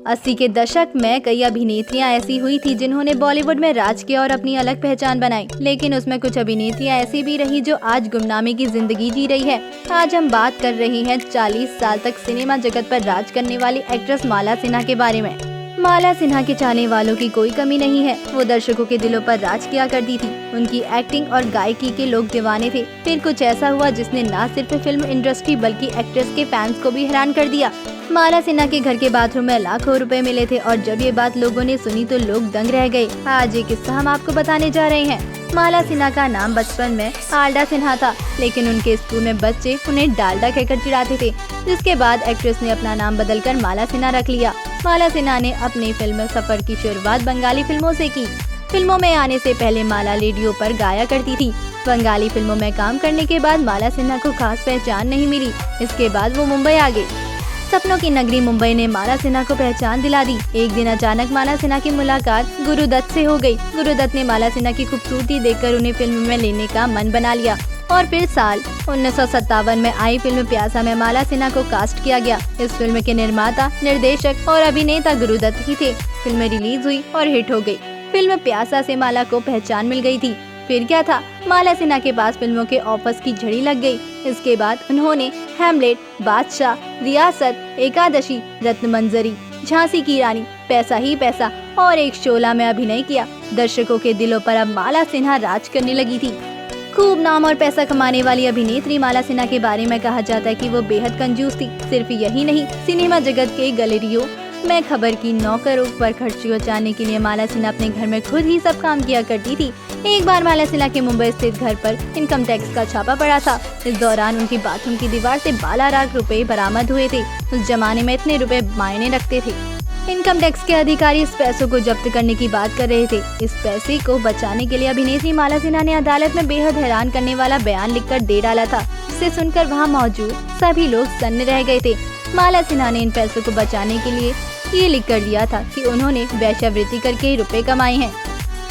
80 के दशक में कई अभिनेत्रियां ऐसी हुई थी जिन्होंने बॉलीवुड में राज किया और अपनी अलग पहचान बनाई, लेकिन उसमें कुछ अभिनेत्रियां ऐसी भी रही जो आज गुमनामी की जिंदगी जी रही है। आज हम बात कर रहे हैं 40 साल तक सिनेमा जगत पर राज करने वाली एक्ट्रेस माला सिन्हा के बारे में। माला सिन्हा के चाहने वालों की कोई कमी नहीं है। वो दर्शकों के दिलों पर राज किया करती थी। उनकी एक्टिंग और गायकी के लोग दीवाने थे। फिर कुछ ऐसा हुआ जिसने न सिर्फ फिल्म इंडस्ट्री बल्कि एक्ट्रेस के फैंस को भी हैरान कर दिया। माला सिन्हा के घर के बाथरूम में लाखों रुपए मिले थे और जब ये बात लोगों ने सुनी तो लोग दंग रह गए। आज ये किस्सा हम आपको बताने जा रहे हैं। माला सिन्हा का नाम बचपन में आल्डा सिन्हा था, लेकिन उनके स्कूल में बच्चे उन्हें डाल्डा कहकर चिढ़ाते थे, जिसके बाद एक्ट्रेस ने अपना नाम बदलकर माला सिन्हा रख लिया। माला सिन्हा ने अपनी फिल्म सफर की शुरुआत बंगाली फिल्मों से की। फिल्मों में आने से पहले माला रेडियो पर गाया करती थी। बंगाली फिल्मों में काम करने के बाद माला सिन्हा को खास पहचान नहीं मिली। इसके बाद वो मुंबई आ गई। सपनों की नगरी मुंबई ने माला सिन्हा को पहचान दिला दी। एक दिन अचानक माला सिन्हा की मुलाकात गुरुदत्त से हो गई। गुरुदत्त ने माला सिन्हा की खूबसूरती देखकर उन्हें फिल्म में लेने का मन बना लिया और फिर साल 1957 में आई फिल्म प्यासा में माला सिन्हा को कास्ट किया गया। इस फिल्म के निर्माता, निर्देशक और अभिनेता गुरुदत्त ही थे। फिल्म रिलीज हुई और हिट हो गई। फिल्म प्यासा से माला को पहचान मिल गई थी। फिर क्या था, माला सिन्हा के पास फिल्मों के ऑफर्स की झड़ी लग गई। इसके बाद उन्होंने हैमलेट, बादशाह, रियासत, एकादशी, रत्नमंजरी, झांसी की रानी, पैसा ही पैसा और एक शोला में अभिनय किया। दर्शकों के दिलों पर अब माला सिन्हा राज करने लगी थी। खूब नाम और पैसा कमाने वाली अभिनेत्री माला सिन्हा के बारे में कहा जाता है कि वो बेहद कंजूस थी। सिर्फ यही नहीं, सिनेमा जगत के गैलरियों में खबर की नौकरों पर खर्ची बचाने के लिए माला सिन्हा अपने घर में खुद ही सब काम किया करती थी। एक बार माला सिन्हा के मुंबई स्थित घर पर इनकम टैक्स का छापा पड़ा था। इस दौरान उनकी बाथरूम की दीवार से 12 लाख रुपए बरामद हुए थे। उस जमाने में इतने रुपए मायने रखते थे। इनकम टैक्स के अधिकारी इस पैसों को जब्त करने की बात कर रहे थे। इस पैसे को बचाने के लिए अभिनेत्री माला सिन्हा ने अदालत में बेहद हैरान करने वाला बयान लिखकर दे डाला था। इसे सुनकर वहाँ मौजूद सभी लोग सन्न रह गए थे। माला सिन्हा ने इन पैसों को बचाने के लिए ये लिख कर दिया था कि उन्होंने वेश्यावृत्ति करके ही रुपए कमाए हैं।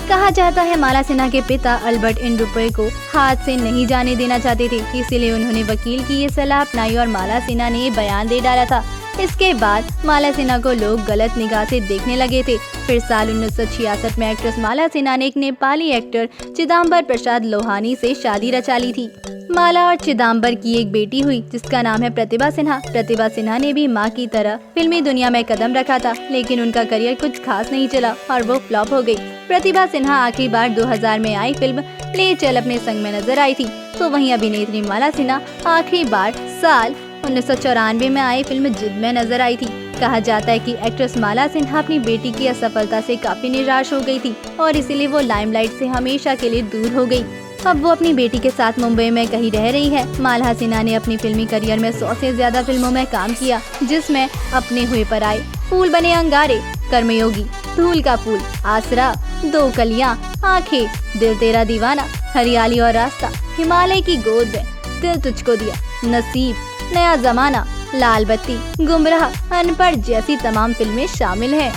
कहा जाता है माला सिन्हा के पिता अल्बर्ट इन रुपए को हाथ से नहीं जाने देना चाहते थे, इसीलिए उन्होंने वकील की ये सलाह अपनाई और माला सिन्हा ने ये बयान दे डाला था। इसके बाद माला सिन्हा को लोग गलत निगाह से देखने लगे थे। फिर साल 1966 में एक्ट्रेस माला सिन्हा ने एक नेपाली एक्टर चिदंबर प्रसाद लोहानी से शादी रचा ली थी। माला और चिदंबर की एक बेटी हुई जिसका नाम है प्रतिभा सिन्हा। प्रतिभा सिन्हा ने भी मां की तरह फिल्मी दुनिया में कदम रखा था, लेकिन उनका करियर कुछ खास नहीं चला और वो फ्लॉप हो गई। प्रतिभा सिन्हा आखिरी बार 2000 में आई फिल्म ले चल अपने संग में नजर आई थी, तो वहीं अभिनेत्री माला सिन्हा आखिरी बार साल 1994 में आई फिल्म जिद में नजर आई थी। कहा जाता है कि एक्ट्रेस माला सिन्हा अपनी बेटी की असफलता से काफी निराश हो गई थी और इसीलिए वो लाइमलाइट से हमेशा के लिए दूर हो गई। अब वो अपनी बेटी के साथ मुंबई में कहीं रह रही है। माला सिन्हा ने अपनी फिल्मी करियर में 100 से ज्यादा फिल्मों में काम किया, जिसमें अपने हुए पर आए, फूल बने अंगारे, कर्मयोगी, धूल का फूल, आसरा, दो कलियां, आंखें, दिल तेरा दीवाना, हरियाली और रास्ता, हिमालय की गोद में, दिल तुझको दिया, नसीब, नया जमाना, लाल बत्ती, गुमराह, अनपढ़ जैसी तमाम फिल्में शामिल हैं।